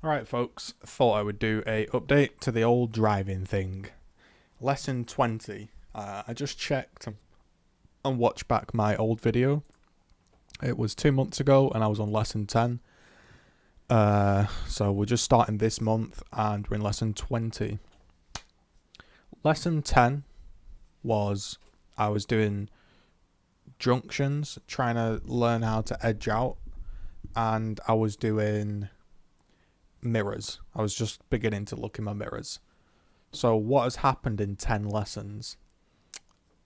Alright folks, thought I would do a update to the old driving thing. Lesson 20. I just checked and watched back my old video. It was 2 months ago and I was on lesson 10. So we're just starting this month and we're in lesson 20. Lesson 10 was I was doing junctions, trying to learn how to edge out, and I was doing mirrors. I was just beginning to look in my mirrors. So what has happened in 10 lessons?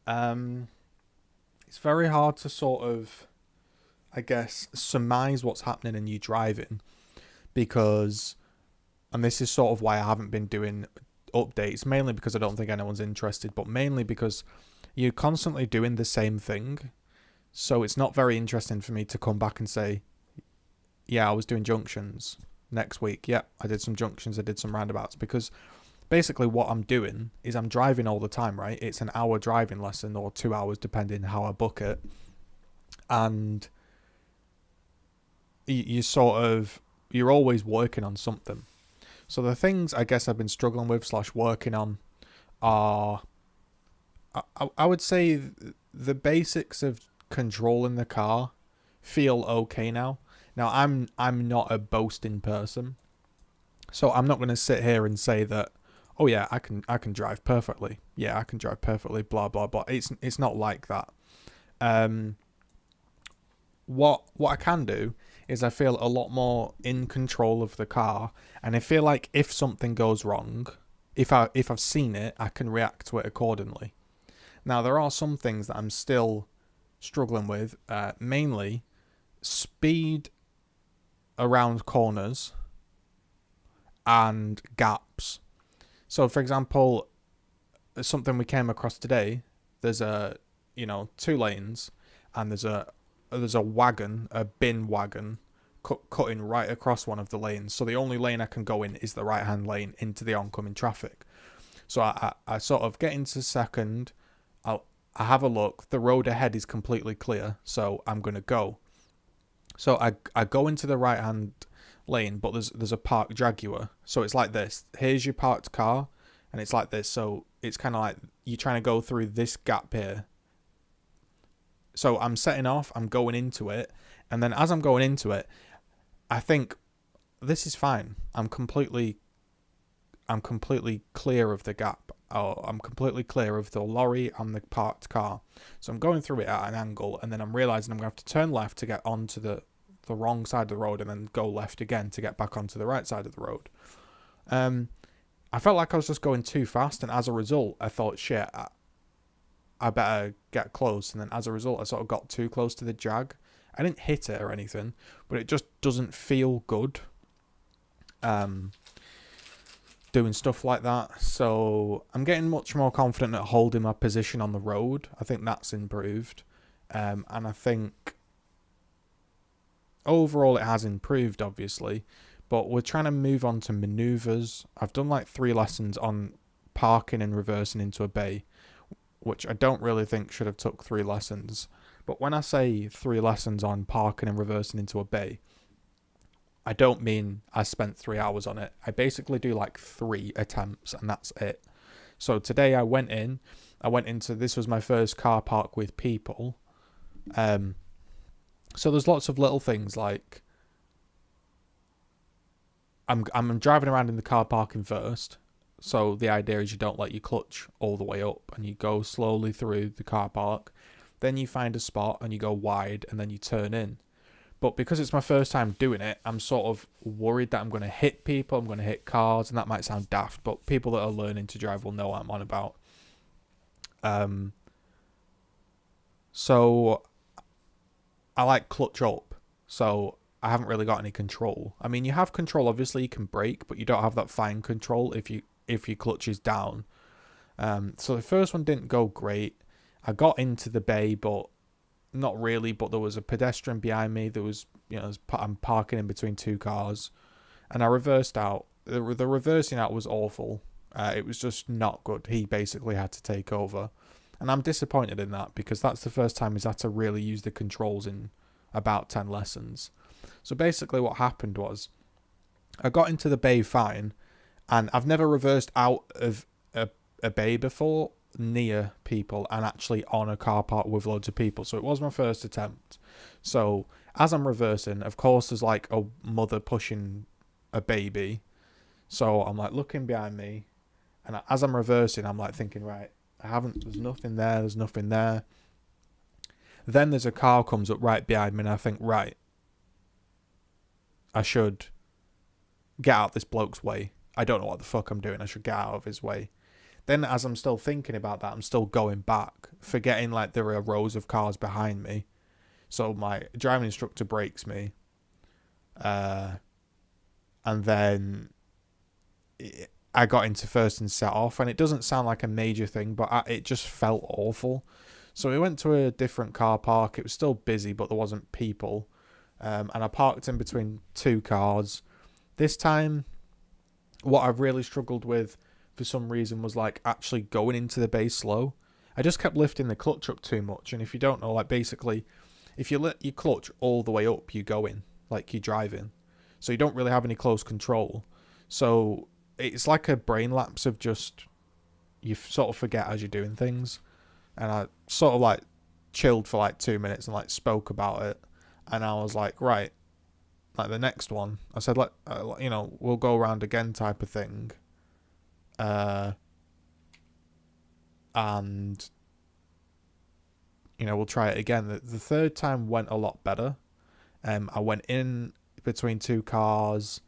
It's very hard to sort of, I guess, surmise what's happening in you driving, because, and this is sort of why I haven't been doing updates, mainly because I don't think anyone's interested, but mainly because you're constantly doing the same thing. So it's not very interesting for me to come back and say, yeah, I was doing junctions. Next week, yeah, I did some junctions, I did some roundabouts, because basically what I'm doing is I'm driving all the time, right? It's an hour driving lesson or 2 hours, depending how I book it. And you're always working on something. So the things I guess I've been struggling with / working on are, I would say the basics of controlling the car feel okay now. Now, I'm not a boasting person, so I'm not going to sit here and say that, oh yeah, I can drive perfectly. Yeah, I can drive perfectly, blah, blah, blah. It's not like that. What I can do is I feel a lot more in control of the car, and I feel like if something goes wrong, if I've seen it, I can react to it accordingly. Now, there are some things that I'm still struggling with, mainly speed around corners and gaps. So for example, something we came across today, there's 2 lanes, and there's a wagon, a bin wagon, cutting right across one of the lanes. So the only lane I can go in is the right hand lane into the oncoming traffic. So I sort of get into second, I have a look, the road ahead is completely clear, so I'm gonna go. So I go into the right hand lane, but there's a parked Jaguar. So it's like this. Here's your parked car, and it's like this. So it's kind of like you're trying to go through this gap here. So I'm setting off, I'm going into it, and then as I'm going into it, I think this is fine. I'm completely clear of the gap. I'm completely clear of the lorry and the parked car. So I'm going through it at an angle, and then I'm realizing I'm going to have to turn left to get onto the wrong side of the road, and then go left again to get back onto the right side of the road. I felt like I was just going too fast, and as a result, I thought, shit, I better get close. And then as a result, I sort of got too close to the Jag. I didn't hit it or anything, but it just doesn't feel good doing stuff like that. So I'm getting much more confident at holding my position on the road. I think that's improved. And I think overall it has improved, obviously, but we're trying to move on to maneuvers. I've done like 3 lessons on parking and reversing into a bay, which I don't really think should have took 3 lessons. But when I say 3 lessons on parking and reversing into a bay, I don't mean I spent 3 hours on it. I basically do like 3 attempts, and that's it. So today I went into, this was my first car park with people. So there's lots of little things like I'm driving around in the car parking first. So the idea is you don't let your clutch all the way up, and you go slowly through the car park. Then you find a spot and you go wide, and then you turn in. But because it's my first time doing it, I'm sort of worried that I'm going to hit people, I'm going to hit cars, and that might sound daft, but people that are learning to drive will know what I'm on about. So I like clutch up, so I haven't really got any control. I mean, you have control, obviously you can brake, but you don't have that fine control if your clutch is down. So the first one didn't go great. I got into the bay, but not really, but there was a pedestrian behind me. There was, I'm parking in between 2 cars, and I reversed out. The reversing out was awful. It was just not good. He basically had to take over, and I'm disappointed in that, because that's the first time he's had to really use the controls in about 10 lessons. So basically what happened was I got into the bay fine, and I've never reversed out of a bay before near people and actually on a car park with loads of people. So it was my first attempt. So as I'm reversing, of course, there's like a mother pushing a baby. So I'm like looking behind me, and as I'm reversing, I'm like thinking, right, there's nothing there, there's nothing there. Then there's a car comes up right behind me, and I think, right, I should get out this bloke's way. I don't know what the fuck I'm doing. I should get out of his way. Then as I'm still thinking about that, I'm still going back, forgetting like there are rows of cars behind me. So my driving instructor brakes me. And then I got into first and set off. And it doesn't sound like a major thing, but it just felt awful. So we went to a different car park. It was still busy, but there wasn't people. And I parked in between two cars. This time, what I've really struggled with for some reason was like actually going into the bay slow. I just kept lifting the clutch up too much. And if you don't know, like basically, if you let your clutch all the way up, you go in, like you're driving. So you don't really have any close control. So it's like a brain lapse of just, you sort of forget as you're doing things. And I sort of like chilled for like 2 minutes and like spoke about it. And I was like, right, like the next one, I said, we'll go around again type of thing. And, we'll try it again. The third time went a lot better. I went in between two cars,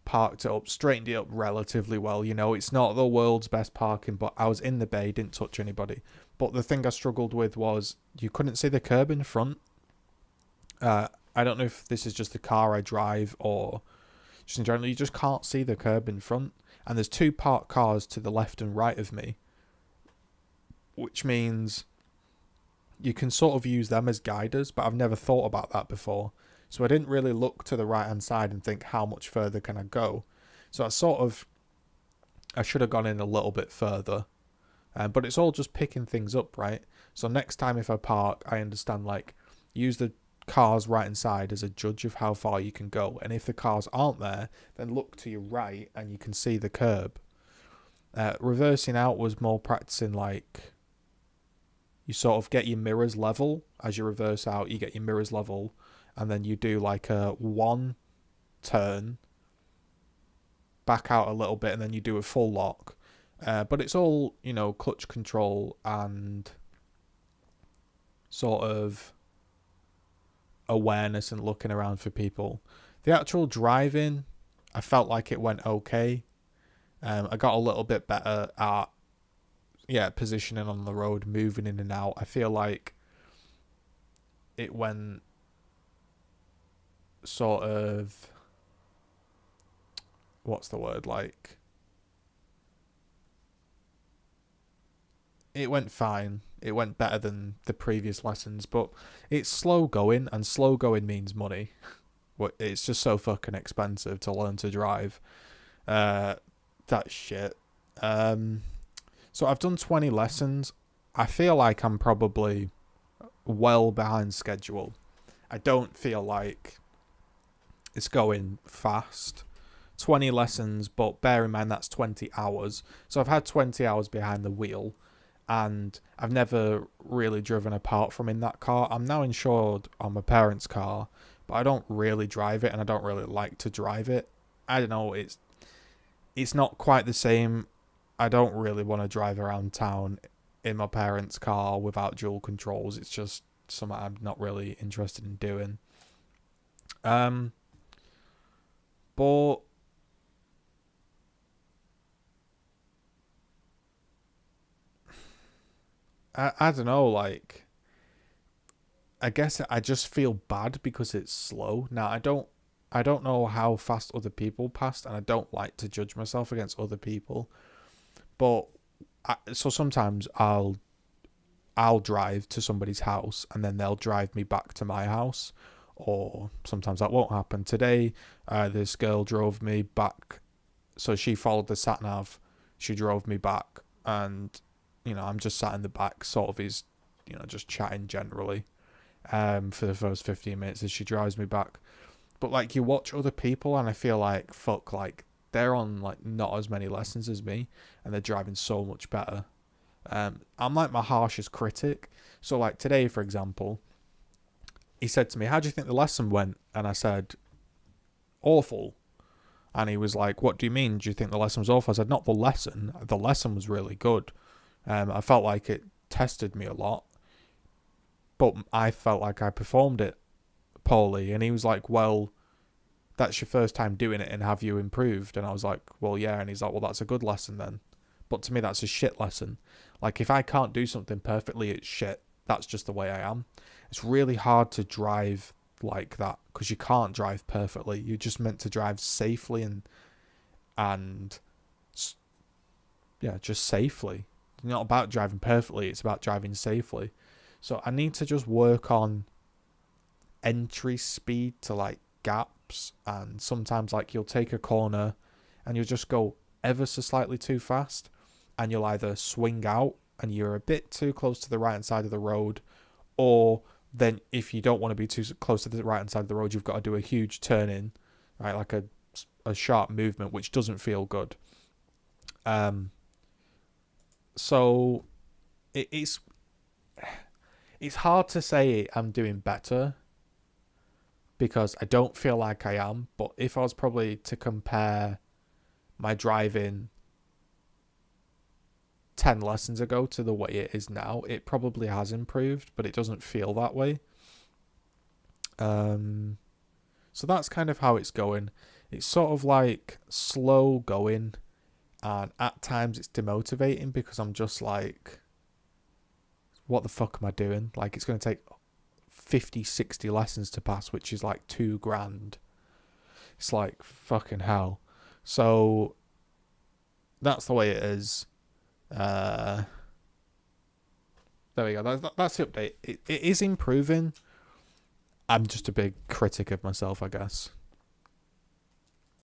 parked it up, straightened it up relatively well. It's not the world's best parking, but I was in the bay, didn't touch anybody. But the thing I struggled with was you couldn't see the curb in front. I don't know if this is just the car I drive or just in general, you just can't see the curb in front. And there's two parked cars to the left and right of me, which means you can sort of use them as guiders, but I've never thought about that before. So I didn't really look to the right-hand side and think, how much further can I go? So I should have gone in a little bit further. But it's all just picking things up, right? So next time if I park, I understand, like, use the cars right-hand side as a judge of how far you can go. And if the cars aren't there, then look to your right and you can see the curb. Reversing out was more practicing, like, you sort of get your mirrors level. As you reverse out, you get your mirrors level. And then you do like a one turn, back out a little bit, and then you do a full lock. But it's all, clutch control and sort of awareness and looking around for people. The actual driving, I felt like it went okay. I got a little bit better at, positioning on the road, moving in and out. I feel like it went sort of, what's the word, like, it went fine. It went better than the previous lessons, but it's slow going, and slow going means money. It's just so fucking expensive to learn to drive. That's shit. So I've done 20 lessons. I feel like I'm probably well behind schedule. I don't feel like it's going fast. 20 lessons, but bear in mind that's 20 hours. So I've had 20 hours behind the wheel, and I've never really driven apart from in that car. I'm now insured on my parents' car, but I don't really drive it, and I don't really like to drive it. I don't know, it's not quite the same. I don't really want to drive around town in my parents' car without dual controls. It's just something I'm not really interested in doing. But I don't know, like, I guess I just feel bad because it's slow. Now I don't know how fast other people passed, and I don't like to judge myself against other people. But so sometimes I'll drive to somebody's house and then they'll drive me back to my house, or sometimes that won't happen. Today, this girl drove me back, so she followed the sat nav. She drove me back, and I'm just sat in the back, sort of just chatting generally, for the first 15 minutes as she drives me back. But like you watch other people and I feel like fuck, like they're on like not as many lessons as me and they're driving so much better. I'm like my harshest critic. So like today, for example, he said to me, "How do you think the lesson went?" And I said, "Awful." And he was like, "What do you mean? Do you think the lesson was awful?" I said, "Not the lesson. The lesson was really good. I felt like it tested me a lot, but I felt like I performed it poorly." And he was like, "Well, that's your first time doing it, and have you improved?" And I was like, "Well, yeah." And he's like, "Well, that's a good lesson then." But to me, that's a shit lesson. Like, if I can't do something perfectly, it's shit. That's just the way I am. It's really hard to drive like that because you can't drive perfectly. You're just meant to drive safely and yeah, just safely. It's not about driving perfectly. It's about driving safely. So I need to just work on entry speed to like gaps, and sometimes like you'll take a corner and you'll just go ever so slightly too fast, and you'll either swing out and you're a bit too close to the right hand side of the road, or then if you don't want to be too close to the right hand side of the road, you've got to do a huge turn in, right, like a sharp movement, which doesn't feel good. So it's hard to say I'm doing better because I don't feel like I am. But if I was probably to compare my driving 10 lessons ago to the way it is now, it probably has improved, but it doesn't feel that way. So that's kind of how it's going. It's sort of like slow going, and at times it's demotivating because I'm just like, what the fuck am I doing? Like, it's going to take 50, 60 lessons to pass, which is like $2,000. It's like fucking hell. So that's the way it is. There we go. That's the update. It is improving. I'm just a big critic of myself, I guess.